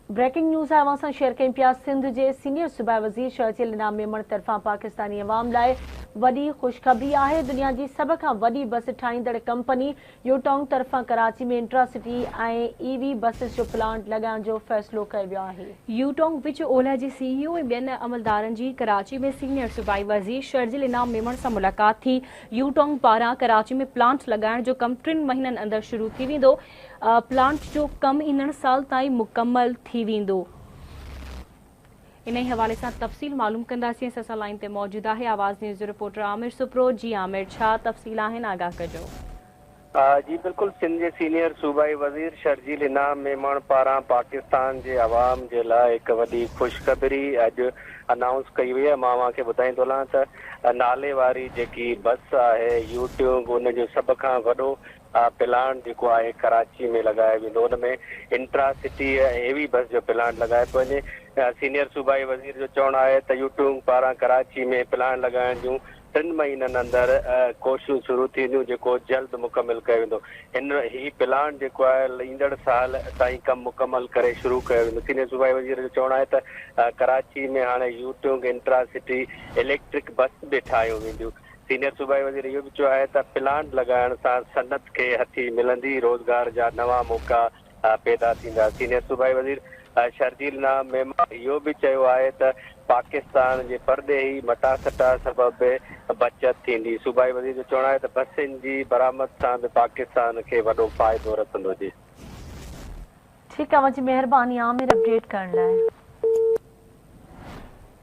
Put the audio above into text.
Breaking news है अवां सां शेयर कयूं पिया। सिंध जे सीनियर सूबाई वज़ीर शहजील इनाम मेमण तरफ़ां पाकिस्तानी अवाम लाइ वॾी ख़ुशख़बरी आहे। दुनिया जी सभ खां वॾी बस ठाहींदड़ कंपनी यूटोंग तरफ़ां कराची में इंट्रासिटी ऐं ईवी बसिस जो प्लांट लॻाइण जो फ़ैसिलो कयो वियो आहे। यूटोंग विच ओलह जे CEO ऐं ॿियनि अमलदारनि जी कराची में सीनियर सूबाई वज़ीर शहजील इनाम मेमण सां मुलाक़ात थी। यूटोंग पारां कराची में प्लांट लॻाइण जो कमु 3 महीननि अंदरि शुरू थी वेंदो। प्लांट जो कमु ईंदड़ साल ताईं मुकमल थी वेंदो। इन हवाले से तफ़सील मालूम कंदासीं। असां लाइन ते मौजूद है आवाज़ न्यूज़ रिपोर्टर आमिर सुप्रो। जी आमिर, छा तफ़सील आहिनि, आगाह कजो। जी बिल्कुल, सिंध के सीनियर सूबाई वज़ीर शहजील इनाम मेमण पारां पाकिस्तान के अवाम के लिए एक वही खुशखबरी अज अनाउंस कई हुई है। मां के ॿुधाईंदो हलां त नाले वारी जेकी बस है यूट्यूब उन जो सब खां वॾो प्लांट जो है कराची में लगाया वेंदो। उन में इंट्रासिटी हेवी बस जो प्लांट लगाए पियो वञे। सीनियर सूबाई वज़ीर जो चवणु आहे त यूट्यूब पारां कराची में प्लांट लगाइण जूं 3 महीननि अंदर कोशिशूं शुरू थींदियूं, जेको जल्द मुकमल कयो वेंदो। ही प्लांट जेको आहे ईंदड़ साल ताईं कमु मुकमल करे शुरू कयो वेंदो। सीनियर सूबाई वज़ीर जो चवणु आहे त कराची में हाणे यूट्यूब इंट्रासिटी इलेक्ट्रिक बस बि ठाहियूं वेंदियूं। सीनियर सूबाई वज़ीर इहो बि चयो आहे त प्लांट लॻाइण सां सनत खे हथी मिलंदी, रोज़गार जा नवां मौक़ा पैदा थींदा। सीनियर सूबाई वज़ीर शहजील इनाम मेमण इहो बि चयो आहे त पाकिस्तान जे परदे ही मटा सटा सबबि बचत थींदी। सूबाई वज़ीर जो चवणु आहे त बसियुनि जी बरामद सां बि पाकिस्तान खे वॾो फ़ाइदो रसंदो। जी ठीकु आहे, मुंहिंजी महिरबानी आमिर अपडेट करण लाइ।